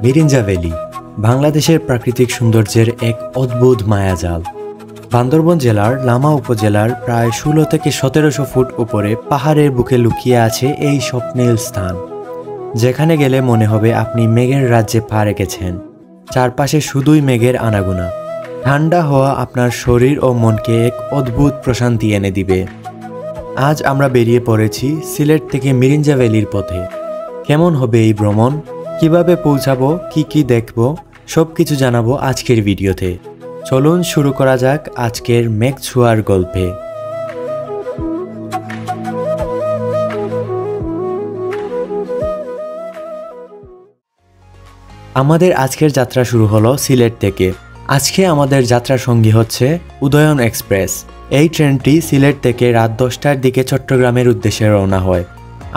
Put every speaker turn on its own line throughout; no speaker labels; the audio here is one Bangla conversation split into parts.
মিরিঞ্জা ভ্যালি বাংলাদেশের প্রাকৃতিক সৌন্দর্যের এক অদ্ভুত মায়াজাল। বান্দরবান জেলার লামা উপজেলার প্রায় 16 থেকে 1700 ফুট উপরে পাহাড়ের বুকে লুকিয়ে আছে এই স্বপ্নের স্থান, যেখানে গেলে মনে হবে আপনি মেঘের রাজ্যে পা রেখেছেন। চারপাশে শুধুই মেঘের আনাগোনা। ঠান্ডা হওয়া আপনার শরীর ও মনকে এক অদ্ভুত প্রশান্তি এনে দিবে। আজ আমরা বেরিয়ে পড়েছি সিলেট থেকে মিরিঞ্জা ভ্যালির পথে। কেমন হবে এই ভ্রমণ, কিভাবে পৌঁছাবো, কি দেখব, সবকিছু জানাবো আজকের ভিডিওতে। চলুন শুরু করা যাক আজকের মেঘ ছোঁয়ার গল্পে। আমাদের আজকের যাত্রা শুরু হলো সিলেট থেকে। আজকে আমাদের যাত্রা সঙ্গী হচ্ছে উদয়ন এক্সপ্রেস। এই ট্রেনটি সিলেট থেকে রাত 10টার দিকে চট্টগ্রামের উদ্দেশ্যে রওনা হয়,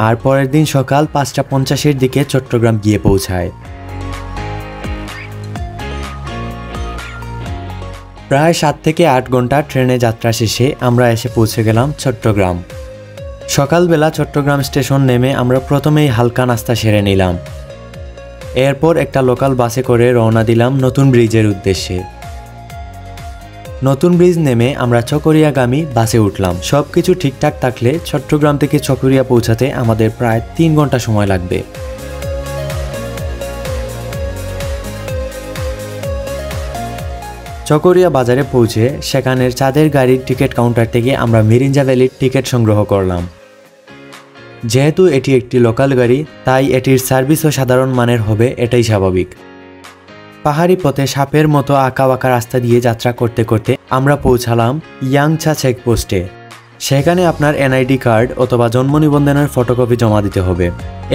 আর পরের দিন সকাল 5:50-এর দিকে চট্টগ্রাম গিয়ে পৌঁছায়। প্রায় 7 থেকে 8 ঘন্টা ট্রেনে যাত্রা শেষে আমরা এসে পৌঁছে গেলাম চট্টগ্রাম। সকালবেলা চট্টগ্রাম স্টেশন নেমে আমরা প্রথমেই হালকা নাস্তা সেরে নিলাম। এরপর একটা লোকাল বাসে করে রওনা দিলাম নতুন ব্রিজের উদ্দেশ্যে। নতুন ব্রিজ নেমে আমরা চকরিয়াগামী বাসে উঠলাম। সবকিছু ঠিকঠাক থাকলে চট্টগ্রাম থেকে চকরিয়া পৌঁছাতে আমাদের প্রায় 3 ঘন্টা সময় লাগবে। চকরিয়া বাজারে পৌঁছে সেখানের চাঁদের গাড়ির টিকিট কাউন্টার থেকে আমরা মিরিঞ্জা ভ্যালির টিকিট সংগ্রহ করলাম। যেহেতু এটি একটি লোকাল গাড়ি, তাই এটির সার্ভিসও সাধারণ মানের হবে, এটাই স্বাভাবিক। পাহাড়ি পথে সাপের মতো আঁকা বাঁকা রাস্তা দিয়ে যাত্রা করতে করতে আমরা পৌঁছালাম ইয়াংচা চেকপোস্টে। সেখানে আপনার এনআইডি কার্ড অথবা জন্ম নিবন্ধনের ফটোকপি জমা দিতে হবে।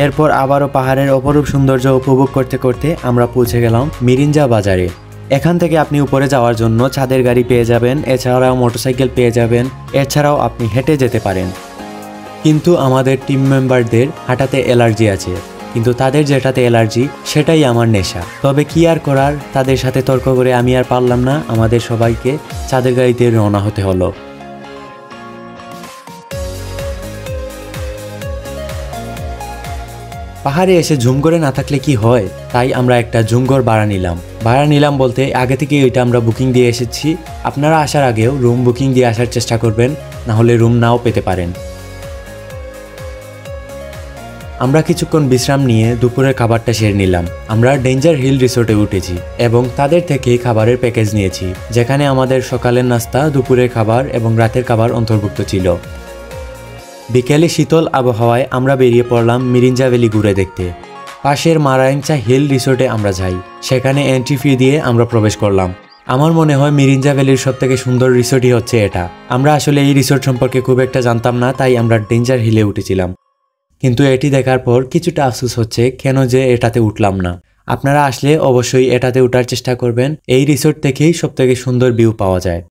এরপর আবারও পাহাড়ের অপরূপ সৌন্দর্য উপভোগ করতে করতে আমরা পৌঁছে গেলাম মিরিঞ্জা বাজারে। এখান থেকে আপনি উপরে যাওয়ার জন্য চাঁদের গাড়ি পেয়ে যাবেন, এছাড়াও মোটরসাইকেল পেয়ে যাবেন, এছাড়াও আপনি হেঁটে যেতে পারেন। কিন্তু আমাদের টিম মেম্বারদের হাঁটাতে অ্যালার্জি আছে, কিন্তু তাদের যেটাতে অ্যালার্জি সেটাই আমার নেশা। তবে কি আর করার, তাদের সাথে তর্ক করে আমি আর পারলাম না, আমাদের সবাইকে চাঁদের গাড়িতে রওনা হতে হলো। পাহাড়ে এসে ঝুম করে না থাকলে কি হয়, তাই আমরা একটা ঝুমঘর ভাড়া নিলাম বলতে আগে থেকে এটা আমরা বুকিং দিয়ে এসেছি। আপনারা আসার আগেও রুম বুকিং দিয়ে আসার চেষ্টা করবেন, না হলে রুম নাও পেতে পারেন। আমরা কিছুক্ষণ বিশ্রাম নিয়ে দুপুরের খাবারটা সেরে নিলাম। আমরা ডেঞ্জার হিল রিসোর্টে উঠেছি এবং তাদের থেকে খাবারের প্যাকেজ নিয়েছি, যেখানে আমাদের সকালের নাস্তা, দুপুরের খাবার এবং রাতের খাবার অন্তর্ভুক্ত ছিল। বিকেলে শীতল আবহাওয়ায় আমরা বেরিয়ে পড়লাম মিরিঞ্জা ভ্যালি ঘুরে দেখতে। পাশের মারাইংচা হিল রিসোর্টে আমরা যাই, সেখানে এন্ট্রি ফি দিয়ে আমরা প্রবেশ করলাম। আমার মনে হয় মিরিঞ্জা ভ্যালির সবথেকে সুন্দর রিসোর্টই হচ্ছে এটা। আমরা আসলে এই রিসোর্ট সম্পর্কে খুব একটা জানতাম না, তাই আমরা ডেঞ্জার হিলে উঠেছিলাম। কিন্তু এটি দেখার পর কিছুটা আফসোস হচ্ছে কেন যে এটাতে উঠলাম না। আপনারা আসলে অবশ্যই এটাতে উঠার চেষ্টা করবেন, এই রিসোর্ট থেকেই সবথেকে সুন্দর ভিউ পাওয়া যায়।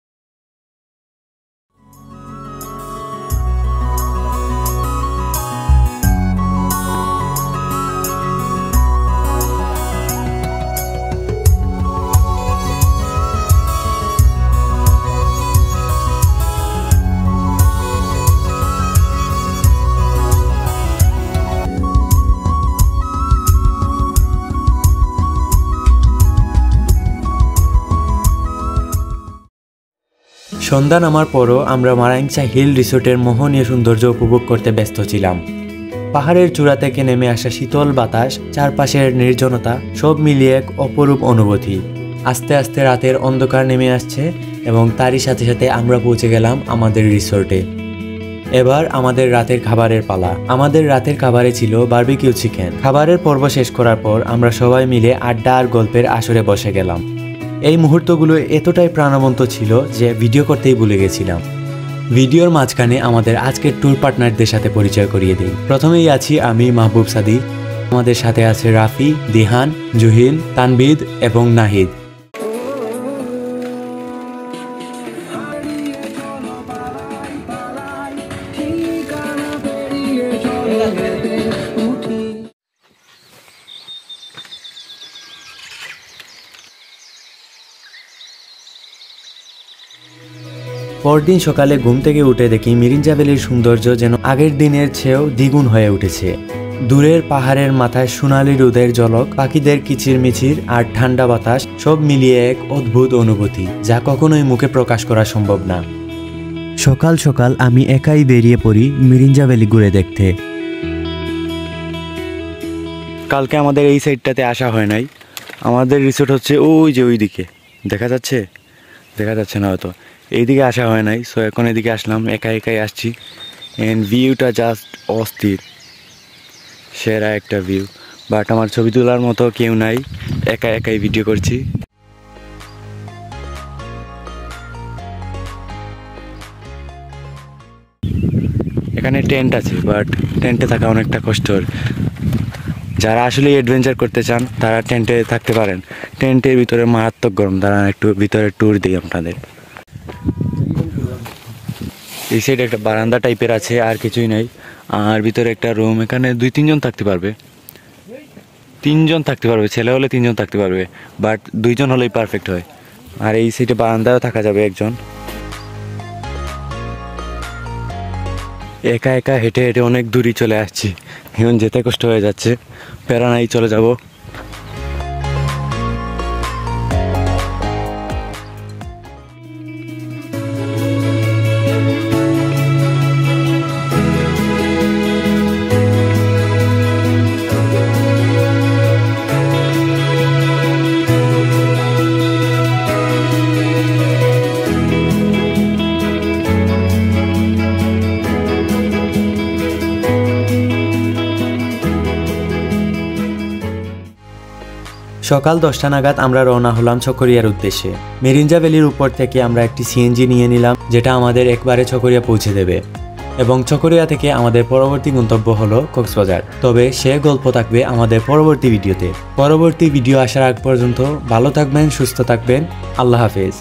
সন্ধ্যা নামার পরও আমরা মারাইংচা হিল রিসোর্টের মোহনীয় সৌন্দর্য উপভোগ করতে ব্যস্ত ছিলাম। পাহাড়ের চূড়া থেকে নেমে আসা শীতল বাতাস, চারপাশের নির্জনতা, সব মিলিয়ে এক অপরূপ অনুভূতি। আস্তে আস্তে রাতের অন্ধকার নেমে আসছে এবং তারই সাথে সাথে আমরা পৌঁছে গেলাম আমাদের রিসোর্টে। এবার আমাদের রাতের খাবারের পালা। আমাদের রাতের খাবারে ছিল বারবিকিউ চিকেন। খাবারের পর্ব শেষ করার পর আমরা সবাই মিলে আড্ডা আর গল্পের আসরে বসে গেলাম। এই মুহূর্তগুলো এতটাই প্রাণবন্ত ছিল যে ভিডিও করতেই ভুলে গেছিলাম। ভিডিওর মাঝখানে আমাদের আজকের ট্যুর পার্টনারদের সাথে পরিচয় করিয়ে দিই। প্রথমেই আছি আমি, মাহবুব সাদি। আমাদের সাথে আছে রাফি, দিহান, জুহিল, তানবিদ এবং নাহিদ। পরদিন সকালে ঘুম থেকে উঠে দেখি মিরিঞ্জা ভ্যালির সৌন্দর্য যেন আগের দিনের চেয়েও দ্বিগুণ হয়ে উঠেছে। দূরের পাহাড়ের মাথায় সোনালি রোদের ঝলক, পাখিদের কিচিরমিচির আর ঠান্ডা বাতাস সব মিলিয়ে এক অদ্ভুত অনুভূতি যা কখনোই মুখে প্রকাশ করা সম্ভব না। সকাল সকাল আমি একাই বেরিয়ে পড়ি মিরিঞ্জা ভ্যালি ঘুরে দেখতে। কালকে আমাদের এই সাইডটাতে আসা হয় নাই। আমাদের রিসোর্ট হচ্ছে ওই যে ওইদিকে, দেখা যাচ্ছে না হয়তো, এইদিকে আসা হয় নাই। সো এখন এদিকে আসলাম, একাই আসছি। অ্যান্ড ভিউটা জাস্ট অস্থির, সেরা একটা ভিউ। বাট আমার ছবি তোলার মতো কেউ নাই, একাই ভিডিও করছি। এখানে টেন্ট আছে, বাট টেন্টে থাকা অনেকটা কষ্টর। যারা আসলে অ্যাডভেঞ্চার করতে চান তারা টেন্টে থাকতে পারেন। টেন্টের ভিতরে মারাত্মক গরম। দাঁড়ান একটু ভিতরে ট্যুর দিই আপনাদের। এই সাইডে একটা বারান্দা টাইপের আছে, আর কিছুই নাই। আর ভিতরে একটা রুম, এখানে 2-3 জন থাকতে পারবে। 3 জন থাকতে পারবে, ছেলে হলে 3 জন থাকতে পারবে, বাট 2 জন হলেই পারফেক্ট হয়। আর এই সাইডে বারান্দায়ও থাকা যাবে একজন। একা হেঁটে অনেক দূরই চলে আসছি, এখন যেতে কষ্ট হয়ে যাচ্ছে। প্যারা নাই, চলে যাব। সকাল 10টা নাগাদ আমরা রওনা হলাম চকরিয়ার উদ্দেশ্যে। মিরিঞ্জা ভ্যালির উপর থেকে আমরা একটি সিএনজি নিয়ে নিলাম, যেটা আমাদের একবারে চকরিয়া পৌঁছে দেবে। এবং চকরিয়া থেকে আমাদের পরবর্তী গন্তব্য হলো কক্সবাজার। তবে সে গল্প থাকবে আমাদের পরবর্তী ভিডিওতে। পরবর্তী ভিডিও আসার আগ পর্যন্ত ভালো থাকবেন, সুস্থ থাকবেন। আল্লাহ হাফেজ।